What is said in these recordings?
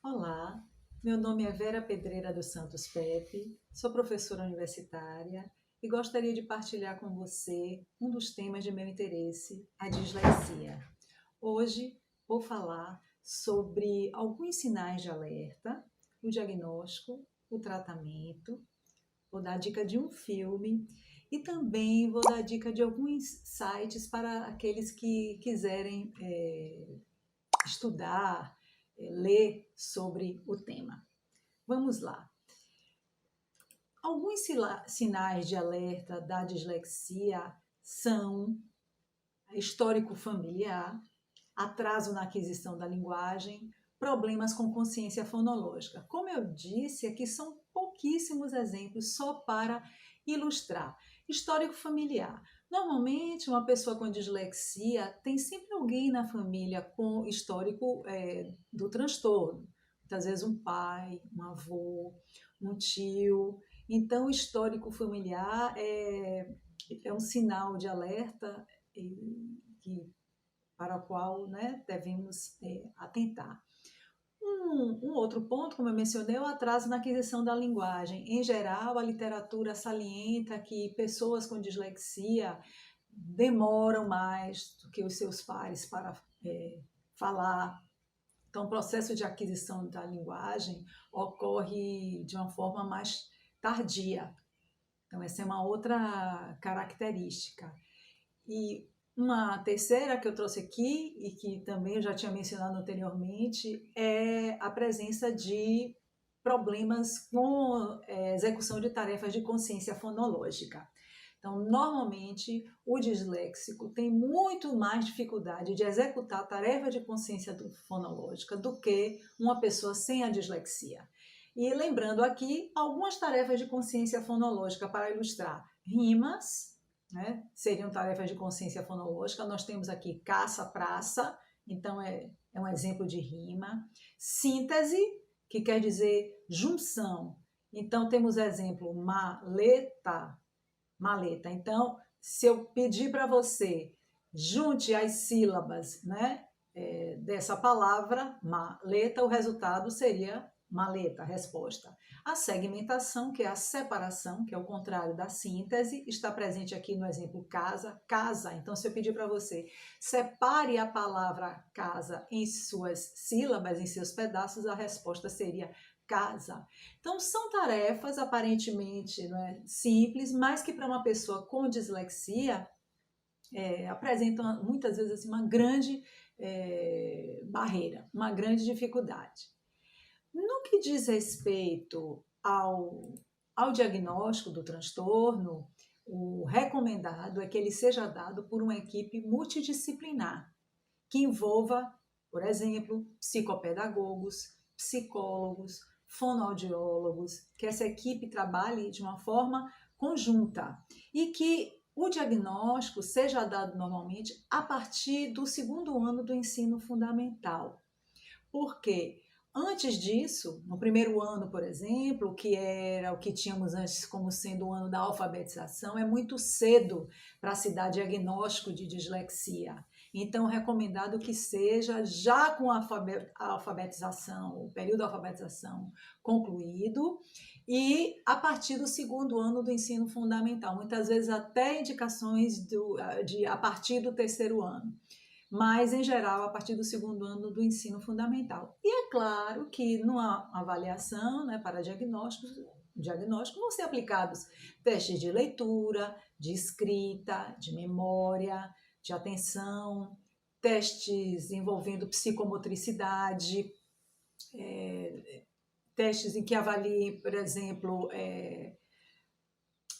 Olá, meu nome é Vera Pedreira dos Santos Pepe, sou professora universitária e gostaria de partilhar com você um dos temas de meu interesse, a dislexia. Hoje vou falar sobre alguns sinais de alerta, o diagnóstico, o tratamento, vou dar dica de um filme e também vou dar dica de alguns sites para aqueles que quiserem estudar, ler sobre o tema. Vamos lá. Alguns sinais de alerta da dislexia são histórico familiar, atraso na aquisição da linguagem, problemas com consciência fonológica. Como eu disse, aqui são pouquíssimos exemplos só para ilustrar. Histórico familiar. Normalmente, uma pessoa com dislexia tem sempre alguém na família com histórico do transtorno. Muitas vezes um pai, um avô, um tio. Então, o histórico familiar é um sinal de alerta que para o qual, né, devemos atentar. Um outro ponto, como eu mencionei, é o atraso na aquisição da linguagem. Em geral, a literatura salienta que pessoas com dislexia demoram mais do que os seus pares para falar. Então, o processo de aquisição da linguagem ocorre de uma forma mais tardia. Então, essa é uma outra característica. E uma terceira que eu trouxe aqui, e que também eu já tinha mencionado anteriormente, é a presença de problemas com execução de tarefas de consciência fonológica. Então, normalmente, o disléxico tem muito mais dificuldade de executar a tarefa de consciência fonológica do que uma pessoa sem a dislexia. E lembrando aqui algumas tarefas de consciência fonológica para ilustrar: rimas, né? Seriam tarefas de consciência fonológica. Nós temos aqui caça, praça, então é um exemplo de rima. Síntese, que quer dizer junção. Então temos exemplo maleta, maleta. Então, se eu pedir para você junte as sílabas, né, dessa palavra maleta, o resultado seria maleta, a resposta. A segmentação, que é a separação, que é o contrário da síntese, está presente aqui no exemplo casa, casa. Então, se eu pedir para você, separe a palavra casa em suas sílabas, em seus pedaços, a resposta seria casa. Então, são tarefas aparentemente, né, simples, mas que para uma pessoa com dislexia apresentam muitas vezes assim, uma grande barreira, uma grande dificuldade. No que diz respeito ao diagnóstico do transtorno, o recomendado é que ele seja dado por uma equipe multidisciplinar, que envolva, por exemplo, psicopedagogos, psicólogos, fonoaudiólogos, que essa equipe trabalhe de uma forma conjunta e que o diagnóstico seja dado normalmente a partir do segundo ano do ensino fundamental. Por quê? Antes disso, no primeiro ano, por exemplo, que era o que tínhamos antes como sendo o ano da alfabetização, é muito cedo para se dar diagnóstico de dislexia. Então, é recomendado que seja já com a alfabetização, o período da alfabetização concluído e a partir do segundo ano do ensino fundamental. Muitas vezes até indicações de a partir do terceiro ano, mas em geral a partir do segundo ano do ensino fundamental. E é claro que numa avaliação, né, para diagnóstico vão ser aplicados testes de leitura, de escrita, de memória, de atenção, testes envolvendo psicomotricidade, testes em que avaliem, por exemplo,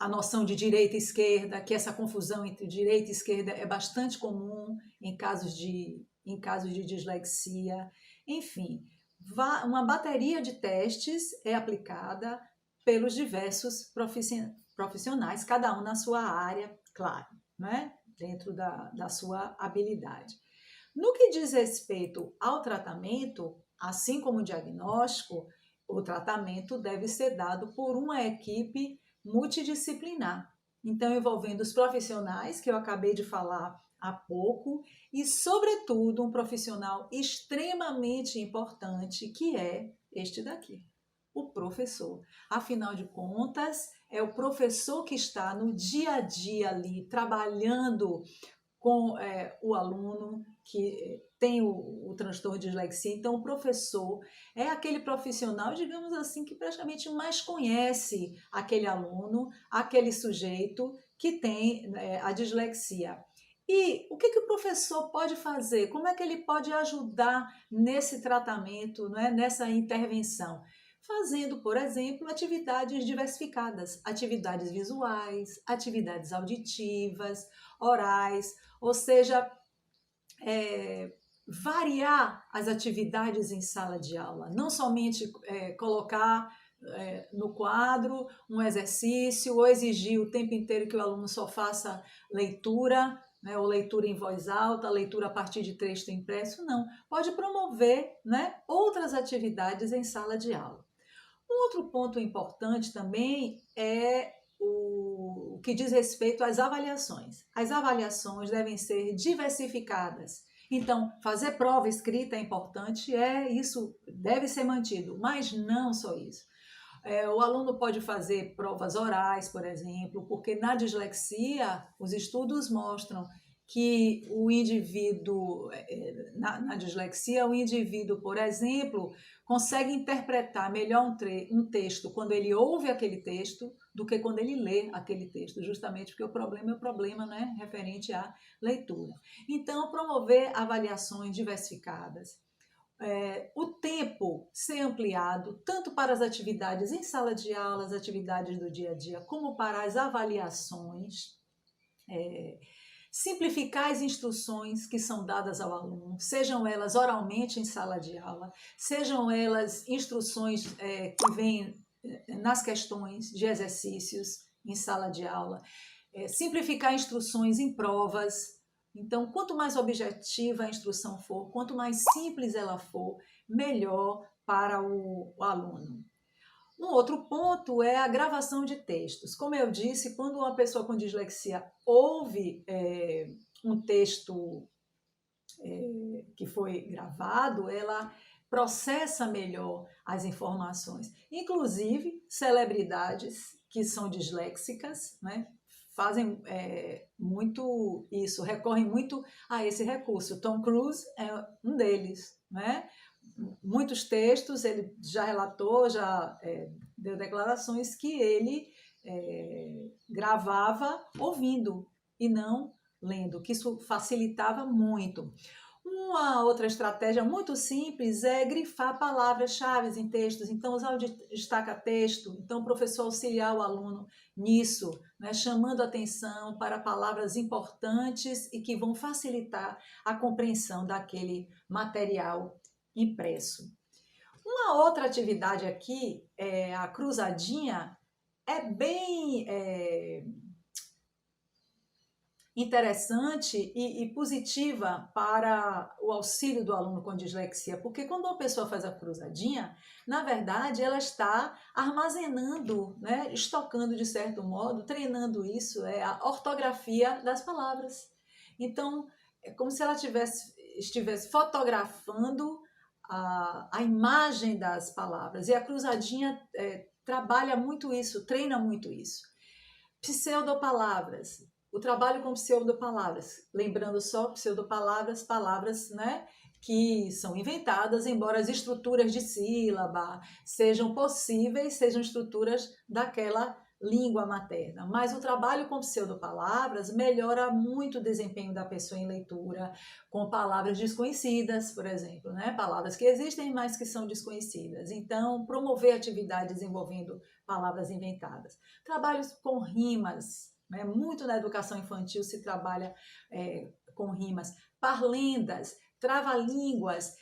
a noção de direita e esquerda, que essa confusão entre direita e esquerda é bastante comum em casos de dislexia. Enfim, uma bateria de testes é aplicada pelos diversos profissionais, cada um na sua área, claro, né? Dentro da sua habilidade. No que diz respeito ao tratamento, assim como o diagnóstico, o tratamento deve ser dado por uma equipe multidisciplinar. Então, envolvendo os profissionais que eu acabei de falar há pouco, e, sobretudo, um profissional extremamente importante, que é este daqui, o professor. Afinal de contas, é o professor que está no dia a dia ali, trabalhando com o aluno que tem o transtorno de dislexia. Então, o professor é aquele profissional, digamos assim, que praticamente mais conhece aquele aluno, aquele sujeito que tem a dislexia. E o que o professor pode fazer? Como é que ele pode ajudar nesse tratamento, não é? Nessa intervenção? Fazendo, por exemplo, atividades diversificadas, atividades visuais, atividades auditivas, orais, ou seja, variar as atividades em sala de aula, não somente colocar no quadro um exercício ou exigir o tempo inteiro que o aluno só faça leitura, né, ou leitura em voz alta, leitura a partir de texto impresso, não. Pode promover, né, outras atividades em sala de aula. Um outro ponto importante também é o que diz respeito às avaliações. As avaliações devem ser diversificadas. Então, fazer prova escrita é importante, isso deve ser mantido, mas não só isso. O aluno pode fazer provas orais, por exemplo, porque na dislexia, os estudos mostram que o indivíduo, na dislexia, o indivíduo, por exemplo, consegue interpretar melhor um texto quando ele ouve aquele texto do que quando ele lê aquele texto, justamente porque o problema, né, referente à leitura. Então, promover avaliações diversificadas. O tempo ser ampliado, tanto para as atividades em sala de aula, as atividades do dia a dia, como para as avaliações. Simplificar as instruções que são dadas ao aluno, sejam elas oralmente em sala de aula, sejam elas instruções que vêm nas questões de exercícios em sala de aula, simplificar instruções em provas. Então, quanto mais objetiva a instrução for, quanto mais simples ela for, melhor para o aluno. Um outro ponto é a gravação de textos. Como eu disse, quando uma pessoa com dislexia ouve um texto que foi gravado, ela processa melhor as informações. Inclusive, celebridades que são disléxicas, né, fazem muito isso, recorrem muito a esse recurso. Tom Cruise é um deles, né? Muitos textos, ele já relatou, já deu declarações que ele gravava ouvindo e não lendo, que isso facilitava muito. Uma outra estratégia muito simples é grifar palavras-chave em textos, então usar o destaca-texto, então o professor auxiliar o aluno nisso, né, chamando atenção para palavras importantes e que vão facilitar a compreensão daquele material impresso. Uma outra atividade aqui, a cruzadinha, é bem interessante e positiva para o auxílio do aluno com dislexia, porque quando uma pessoa faz a cruzadinha, na verdade ela está armazenando, né, estocando de certo modo, treinando isso, a ortografia das palavras. Então, é como se ela estivesse fotografando a imagem das palavras, e a cruzadinha trabalha muito isso, treina muito isso. Pseudopalavras. O trabalho com pseudopalavras, lembrando só pseudopalavras, palavras, né, que são inventadas, embora as estruturas de sílaba sejam possíveis, sejam estruturas daquela língua materna. Mas o trabalho com pseudopalavras melhora muito o desempenho da pessoa em leitura, com palavras desconhecidas, por exemplo, né, palavras que existem, mas que são desconhecidas. Então, promover atividades envolvendo palavras inventadas. Trabalhos com rimas. Muito na educação infantil se trabalha com rimas, parlendas, trava-línguas,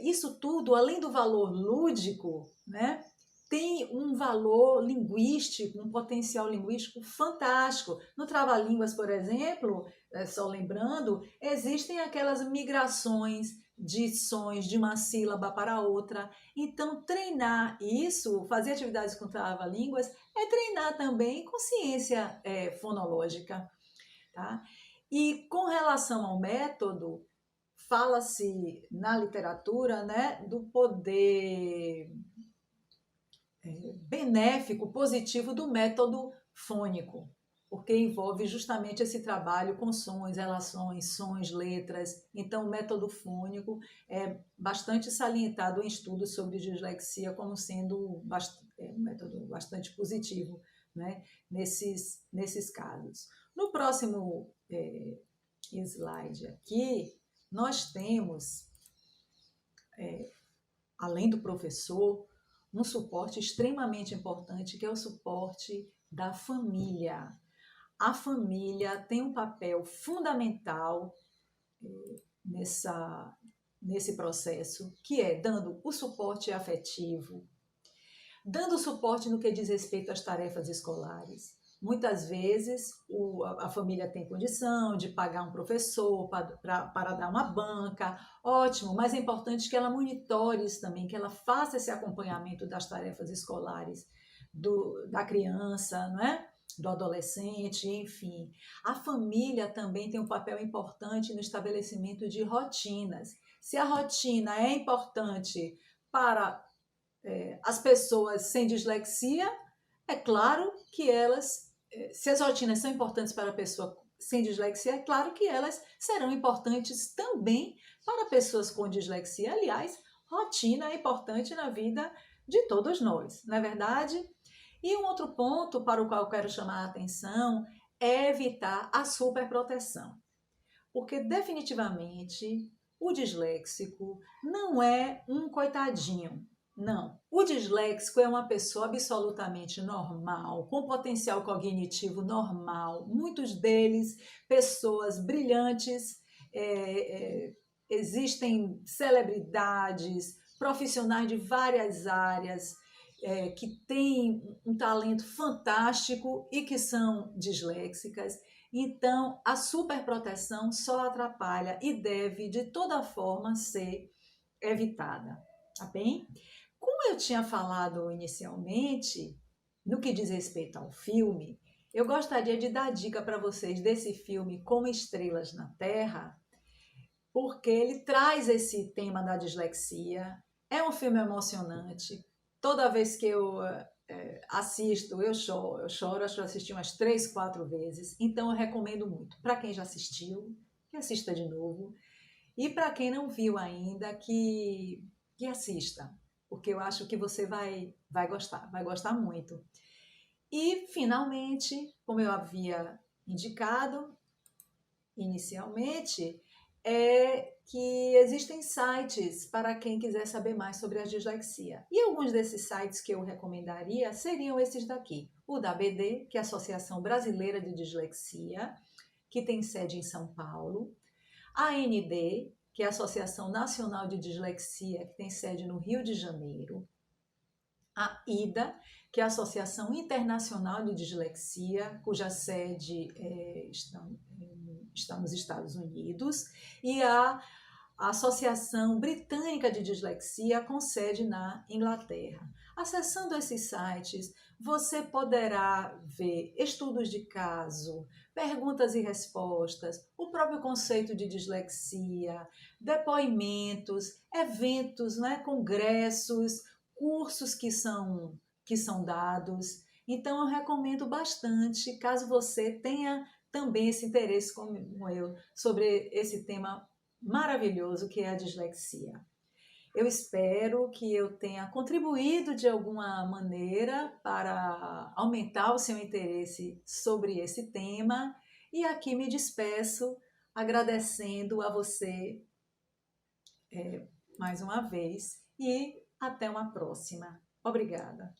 isso tudo, além do valor lúdico, né, tem um valor linguístico, um potencial linguístico fantástico. No trava-línguas, por exemplo, só lembrando, existem aquelas migrações de sons de uma sílaba para outra. Então, treinar isso, fazer atividades com trava-línguas, é treinar também consciência fonológica, tá? E com relação ao método, fala-se na literatura, né, do poder benéfico, positivo do método fônico, porque envolve justamente esse trabalho com sons, relações, sons, letras. Então, o método fônico é bastante salientado em estudos sobre dislexia como sendo um método bastante positivo, né, nesses casos. No próximo slide aqui, nós temos, além do professor, um suporte extremamente importante, que é o suporte da família. A família tem um papel fundamental nesse processo, que é dando o suporte afetivo, dando suporte no que diz respeito às tarefas escolares. Muitas vezes a família tem condição de pagar um professor para dar uma banca, ótimo, mas é importante que ela monitore isso também, que ela faça esse acompanhamento das tarefas escolares da criança, não é? Do adolescente, enfim. A família também tem um papel importante no estabelecimento de rotinas. Se a rotina é importante para as pessoas sem dislexia, é claro que elas, se as rotinas são importantes para a pessoa sem dislexia, é claro que elas serão importantes também para pessoas com dislexia. Aliás, rotina é importante na vida de todos nós, não é verdade? E um outro ponto para o qual eu quero chamar a atenção é evitar a superproteção. Porque definitivamente o disléxico não é um coitadinho. Não. O disléxico é uma pessoa absolutamente normal, com potencial cognitivo normal. Muitos deles, pessoas brilhantes, existem celebridades, profissionais de várias áreas, que têm um talento fantástico e que são disléxicas. Então, a superproteção só atrapalha e deve, de toda forma, ser evitada, tá bem? Como eu tinha falado inicialmente, no que diz respeito ao filme, eu gostaria de dar dica para vocês desse filme Como Estrelas na Terra, porque ele traz esse tema da dislexia. É um filme emocionante. Toda vez que eu assisto, eu choro, acho que eu assisti umas 3, 4 vezes. Então eu recomendo muito. Para quem já assistiu, que assista de novo. E para quem não viu ainda, que assista. Porque eu acho que você vai gostar muito. E, finalmente, como eu havia indicado inicialmente, é que existem sites para quem quiser saber mais sobre a dislexia. E alguns desses sites que eu recomendaria seriam esses daqui. O da ABD, que é a Associação Brasileira de Dislexia, que tem sede em São Paulo. A AND, que é a Associação Nacional de Dislexia, que tem sede no Rio de Janeiro. A IDA, que é a Associação Internacional de Dislexia, cuja sede está nos Estados Unidos, e a Associação Britânica de Dislexia, com sede na Inglaterra. Acessando esses sites, você poderá ver estudos de caso, perguntas e respostas, o próprio conceito de dislexia, depoimentos, eventos, né, congressos, cursos que são dados. Então, eu recomendo bastante, caso você tenha também esse interesse, como eu, sobre esse tema maravilhoso que é a dislexia. Eu espero que eu tenha contribuído de alguma maneira para aumentar o seu interesse sobre esse tema. E aqui me despeço agradecendo a você mais uma vez e até uma próxima. Obrigada.